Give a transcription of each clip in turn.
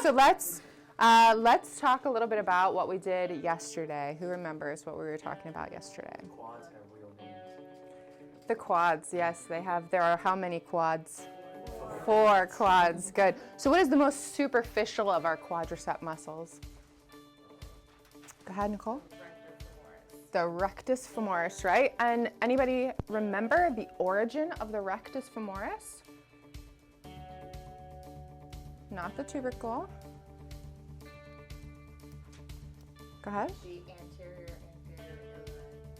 so let's talk a little bit about what we did yesterday. Who remembers what we were talking about yesterday? Quads have real names. The quads, yes, they have. There are how many quads? 4 quads. Good. So what is the most superficial of our quadricep muscles? Go ahead, Nicole. The rectus femoris, right? And anybody remember the origin of the rectus femoris? Not the tubercle. Go ahead. The anterior, inferior iliac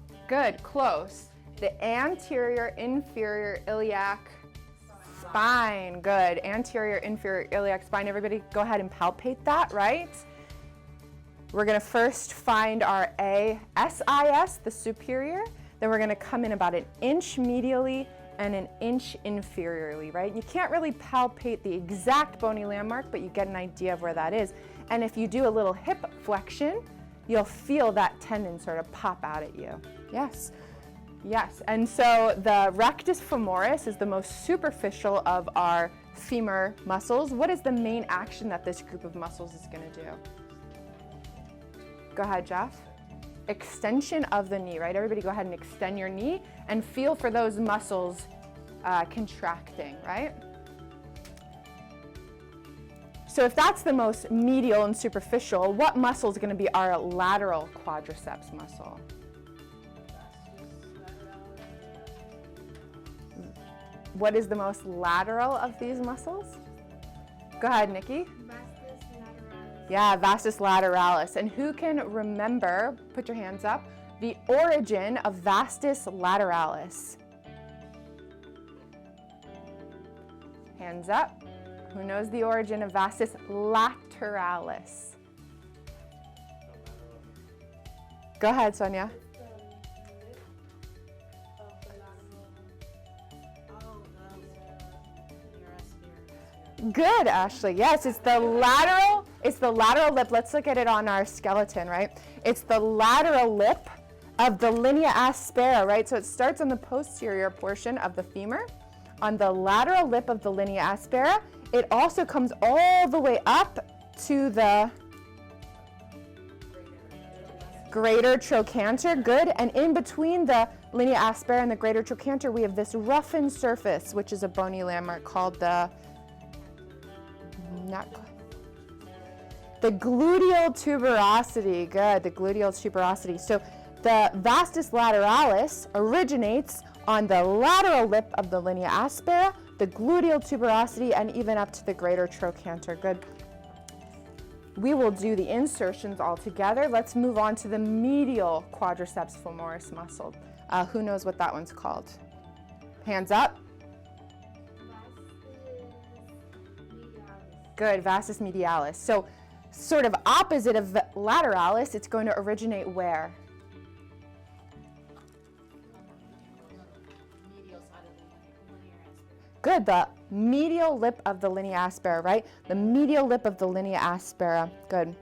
crest. Good, close. The anterior, inferior iliac spine. Good. Anterior, inferior iliac spine. Everybody go ahead and palpate that, right? We're going to first find our ASIS, the superior. Then we're going to come in about 1 inch medially and 1 inch inferiorly, right? You can't really palpate the exact bony landmark, but you get an idea of where that is. And if you do a little hip flexion, you'll feel that tendon sort of pop out at you. Yes. Yes, and so the rectus femoris is the most superficial of our femur muscles. What is the main action that this group of muscles is going to do? Go ahead, Jeff. Extension of the knee, right? Everybody go ahead and extend your knee and feel for those muscles contracting, right? So if that's the most medial and superficial, what muscle is going to be our lateral quadriceps muscle? What is the most lateral of these muscles? Go ahead, Nikki. Vastus Medialis. Yeah, vastus lateralis. And who can remember, put your hands up, the origin of vastus lateralis? Hands up. Who knows the origin of vastus lateralis? Go ahead, Sonia. Good, Ashley. Yes, it's the lateral lip. Let's look at it on our skeleton, right? It's the lateral lip of the linea aspera, right? So it starts on the posterior portion of the femur. On the lateral lip of the linea aspera, it also comes all the way up to the greater trochanter. Good. And in between the linea aspera and the greater trochanter, we have this roughened surface, which is a bony landmark called the gluteal tuberosity. Good, the gluteal tuberosity. So the vastus lateralis originates on the lateral lip of the linea aspera, the gluteal tuberosity, and even up to the greater trochanter. Good. We will do the insertions all together. Let's move on to the medial quadriceps femoris muscle. Who knows what that one's called? Hands up. Good, vastus medialis. So sort of opposite of lateralis, it's going to originate where? Medial side of the linear aspera. Good, the medial lip of the linea aspera, right? The medial lip of the linea aspera. Good.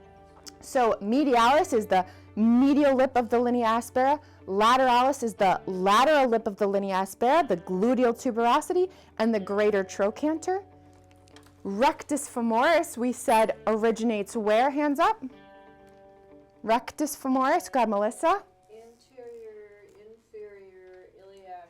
So medialis is the medial lip of the linea aspera. Lateralis is the lateral lip of the linea aspera, the gluteal tuberosity, and the greater trochanter. Rectus femoris, we said, originates where? Hands up. Rectus femoris. Go ahead, Melissa. Anterior, inferior iliac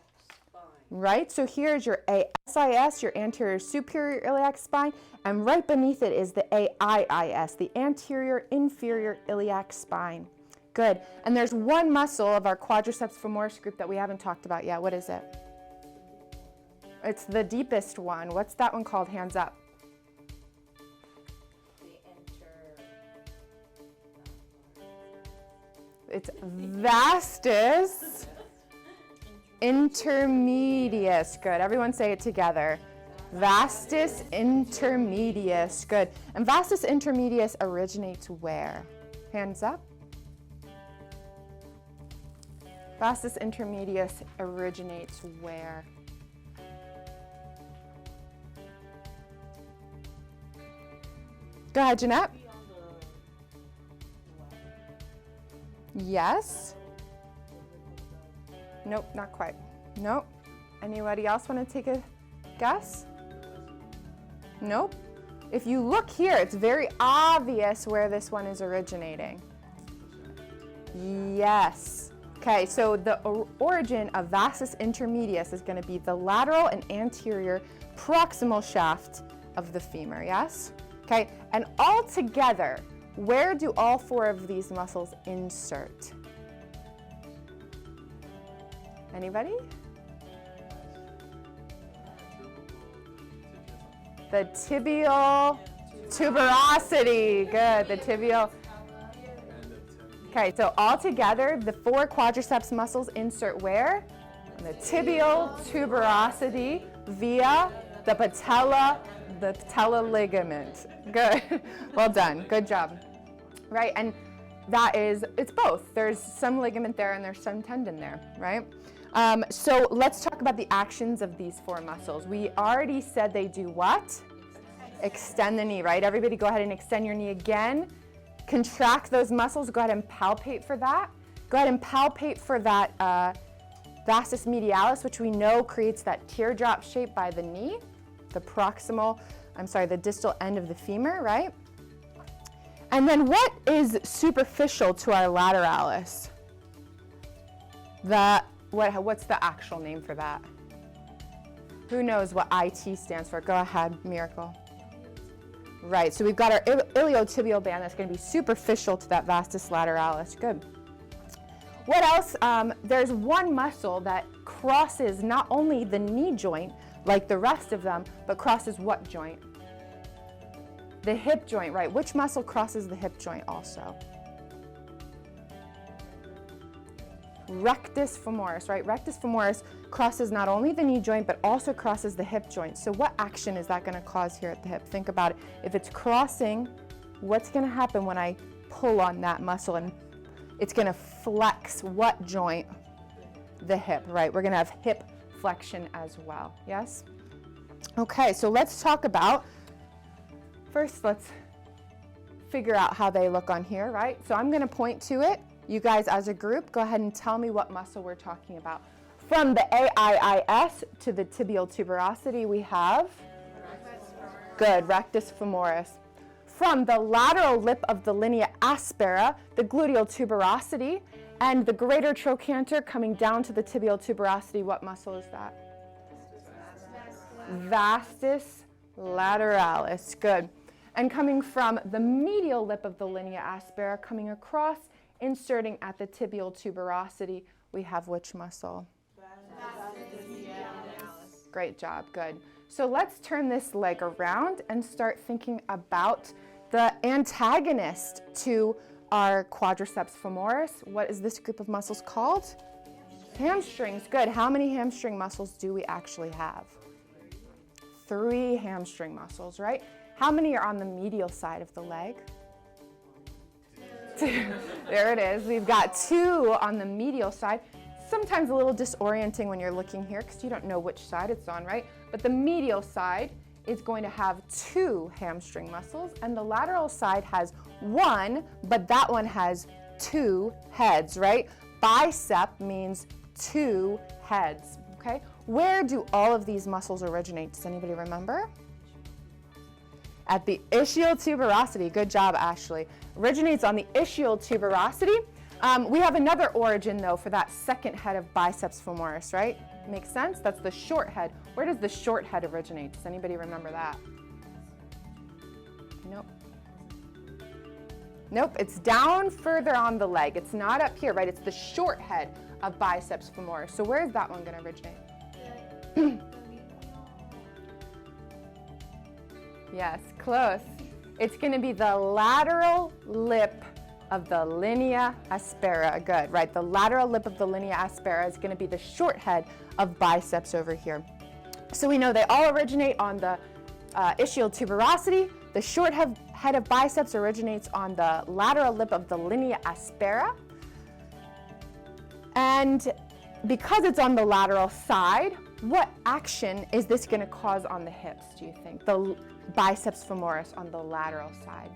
spine. Right, so here's your ASIS, your anterior superior iliac spine, and right beneath it is the AIIS, the anterior inferior iliac spine. Good. And there's one muscle of our quadriceps femoris group that we haven't talked about yet. What is it? It's the deepest one. What's that one called? Hands up. It's Vastus Intermedius. Good. Everyone say it together. Vastus Intermedius. Good. And Vastus Intermedius originates where? Hands up. Vastus Intermedius originates where? Go ahead, Jeanette. Yes. Nope, not quite. Nope. Anybody else want to take a guess? Nope. if you look here, it's very obvious where this one is originating. Yes. Okay, so the origin of Vastus Intermedius is going to be the lateral and anterior proximal shaft of the femur, yes? Okay, and all together, where do all four of these muscles insert? Anybody? The tibial tuberosity. Good, the tibial. Okay, so all together, the four quadriceps muscles insert where? The tibial tuberosity via the patella ligament. Good. Well done. Good job. Right, and that is, it's both. There's some ligament there and there's some tendon there, right? So let's talk about the actions of these four muscles. We already said they do what? Extend the knee, right? Everybody go ahead and extend your knee again. Contract those muscles. Go ahead and palpate for that. Go ahead and palpate for that Vasus Medialis, which we know creates that teardrop shape by the knee, the distal end of the femur, right? And then what is superficial to our lateralis? What's the actual name for that? Who knows what IT stands for? Go ahead, Miracle. Right, so we've got our iliotibial band that's going to be superficial to that vastus lateralis. Good. What else? There's one muscle that crosses not only the knee joint, like the rest of them, but crosses what joint? The hip joint, right? Which muscle crosses the hip joint also? Rectus femoris, right? Rectus femoris crosses not only the knee joint, but also crosses the hip joint. So what action is that going to cause here at the hip? Think about it. If it's crossing, what's going to happen when I pull on that muscle? And it's going to flex what joint? The hip, right? We're going to have hip flexion as well, yes? Okay, so let's talk about, first let's figure out how they look on here, right? So I'm going to point to it. You guys as a group, go ahead and tell me what muscle we're talking about. From the AIIS to the tibial tuberosity, we have? Good, rectus femoris. From the lateral lip of the linea aspera, the gluteal tuberosity, and the greater trochanter coming down to the tibial tuberosity, what muscle is that? Vastus lateralis, good. And coming from the medial lip of the linea aspera, coming across, inserting at the tibial tuberosity, we have which muscle? Vastus Medialis. Great job, good. So let's turn this leg around and start thinking about the antagonist to our quadriceps femoris. What is this group of muscles called? Hamstrings, good. How many hamstring muscles do we actually have? 3 hamstring muscles, right? How many are on the medial side of the leg? 2. There it is. We've got 2 on the medial side. Sometimes a little disorienting when you're looking here because you don't know which side it's on, right? But the medial side is going to have 2 hamstring muscles, and the lateral side has 1, but that one has 2 heads, right? Bicep means 2 heads, okay? Where do all of these muscles originate? Does anybody remember? At the ischial tuberosity. Good job, Ashley. Originates on the ischial tuberosity. We have another origin, though, for that second head of biceps femoris, right? Makes sense? That's the short head. Where does the short head originate? Does anybody remember that? Nope. Nope, it's down further on the leg. It's not up here, right? It's the short head of biceps femoris. So where is that one going to originate? Yes, close. It's going to be the lateral lip of the linea aspera. Good, right? The lateral lip of the linea aspera is going to be the short head of biceps over here. So we know they all originate on the ischial tuberosity. The short head of biceps originates on the lateral lip of the linea aspera. And because it's on the lateral side, what action is this going to cause on the hips, do you think? The biceps femoris on the lateral side.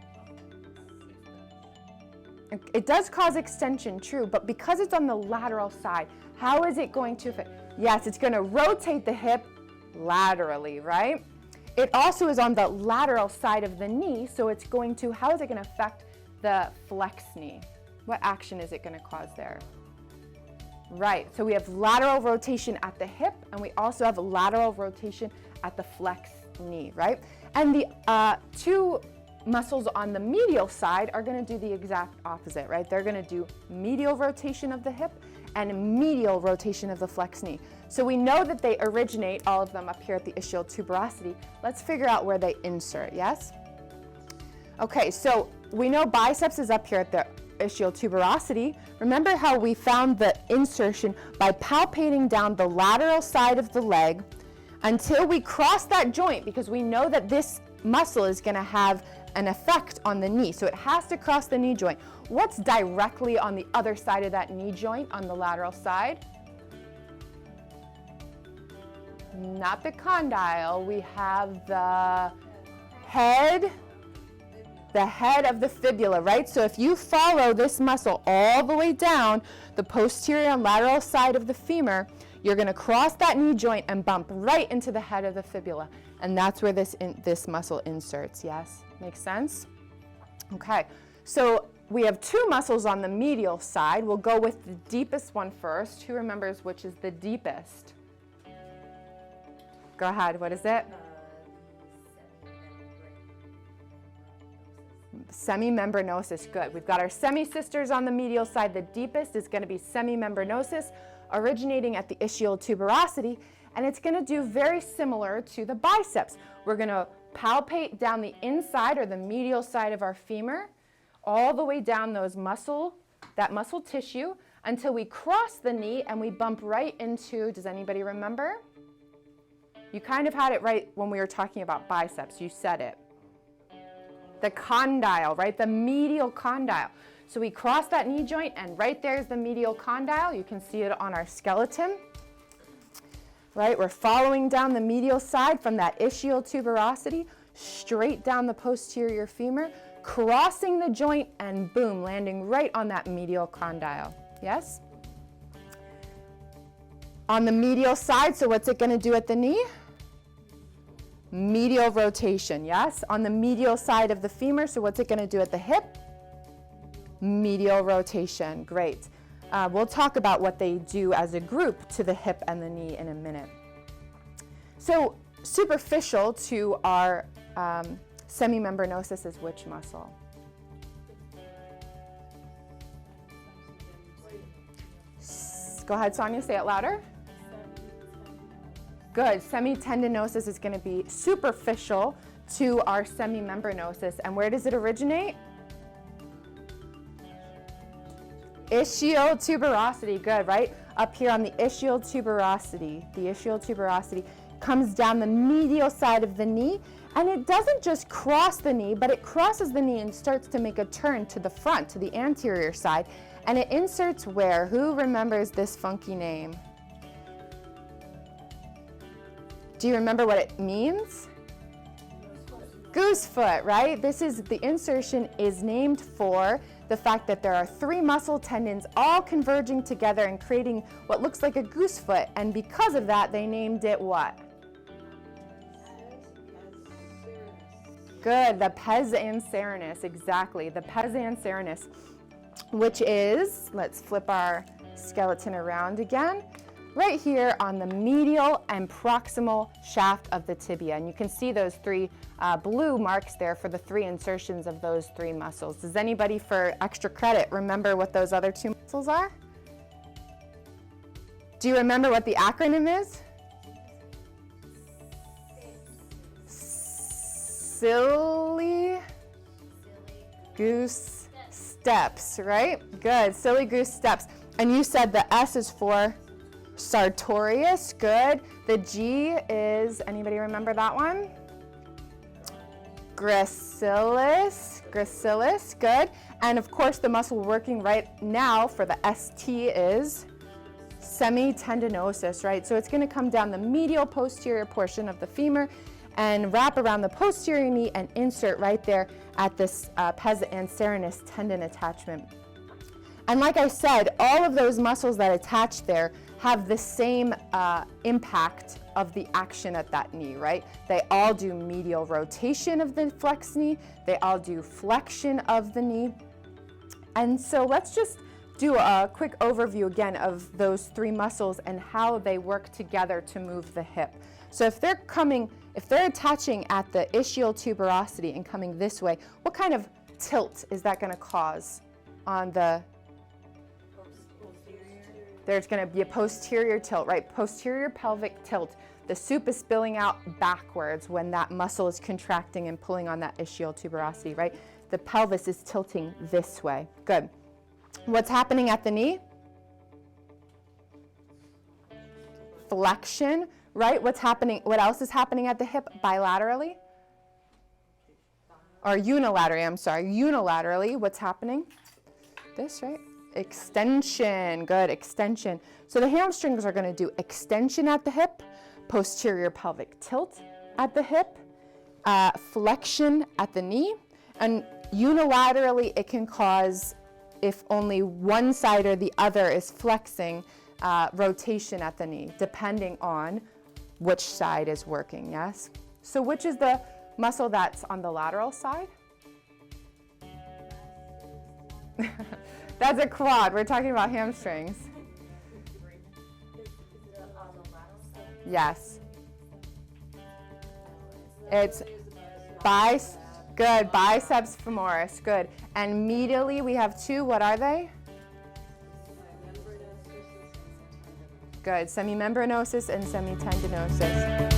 It does cause extension, true, but because it's on the lateral side, how is it going to affect? Yes, it's going to rotate the hip laterally, right? It also is on the lateral side of the knee, so it's going to, how is it going to affect the flex knee? What action is it going to cause there? Right, so we have lateral rotation at the hip, and we also have lateral rotation at the flex knee, right? And the two muscles on the medial side are going to do the exact opposite, right? They're going to do medial rotation of the hip and medial rotation of the flex knee. So we know that they originate, all of them, up here at the ischial tuberosity. Let's figure out where they insert, yes? Okay, so we know biceps is up here at the ischial tuberosity. Remember how we found the insertion by palpating down the lateral side of the leg until we cross that joint, because we know that this muscle is going to have an effect on the knee. So it has to cross the knee joint. What's directly on the other side of that knee joint on the lateral side? Not the condyle. We have the head of the fibula, right? So if you follow this muscle all the way down the posterior and lateral side of the femur, you're going to cross that knee joint and bump right into the head of the fibula. And that's where this muscle inserts, yes? Makes sense? Okay, so we have two muscles on the medial side. We'll go with the deepest one first. Who remembers which is the deepest? Go ahead, what is it? Semimembranosus, good. We've got our semi-sisters on the medial side. The deepest is going to be semimembranosus, originating at the ischial tuberosity, and it's going to do very similar to the biceps. We're going to palpate down the inside or the medial side of our femur, all the way down that muscle tissue, until we cross the knee and we bump right into, does anybody remember? You kind of had it right when we were talking about biceps. You said it. The condyle, right? The medial condyle. So we cross that knee joint, and right there's the medial condyle. You can see it on our skeleton, right? We're following down the medial side from that ischial tuberosity, straight down the posterior femur, crossing the joint, and boom, landing right on that medial condyle. Yes? On the medial side, so what's it going to do at the knee? Medial rotation, yes? On the medial side of the femur, so what's it going to do at the hip? Medial rotation, great. We'll talk about what they do as a group to the hip and the knee in a minute. So superficial to our semimembranosus is which muscle? Go ahead, Sonia, say it louder. Good. Semitendinosus is going to be superficial to our semimembranosus. And where does it originate? Ischial tuberosity. Good, right? Up here on the ischial tuberosity. The ischial tuberosity comes down the medial side of the knee. And it doesn't just cross the knee, but it crosses the knee and starts to make a turn to the front, to the anterior side. And it inserts where? Who remembers this funky name? Do you remember what it means? Goose foot, right? The insertion is named for the fact that there are three muscle tendons all converging together and creating what looks like a goose foot. And because of that, they named it what? Good, the pes anserinus, exactly. The pes anserinus, which is, let's flip our skeleton around again, right here on the medial and proximal shaft of the tibia. And you can see those three blue marks there for the three insertions of those three muscles. Does anybody, for extra credit, remember what those other two muscles are? Do you remember what the acronym is? Silly goose steps, right? Good, silly goose steps. And you said the S is for sartorius, good. The G is, anybody remember that one? Gracilis, good. And of course the muscle working right now for the ST is semitendinosus, right? So it's going to come down the medial posterior portion of the femur and wrap around the posterior knee and insert right there at this pes anserinus tendon attachment. And like I said, all of those muscles that attach there have the same impact of the action at that knee, right? They all do medial rotation of the flexed knee. They all do flexion of the knee. And so let's just do a quick overview again of those three muscles and how they work together to move the hip. So if they're attaching at the ischial tuberosity and coming this way, what kind of tilt is that going to cause on the There's going to be a posterior tilt, right? Posterior pelvic tilt. The soup is spilling out backwards when that muscle is contracting and pulling on that ischial tuberosity, right? The pelvis is tilting this way. Good. What's happening at the knee? Flexion, right? What's happening? What else is happening at the hip bilaterally? Or unilaterally, I'm sorry. Unilaterally, what's happening? This, right? Extension, good, extension. So the hamstrings are going to do extension at the hip, posterior pelvic tilt at the hip, flexion at the knee, and unilaterally it can cause, if only one side or the other is flexing, rotation at the knee, depending on which side is working, yes? So which is the muscle that's on the lateral side? That's a quad. We're talking about hamstrings. Yes. It's good. Biceps femoris. Good. And medially, we have two. What are they? Good. Semimembranosus and semitendinosus.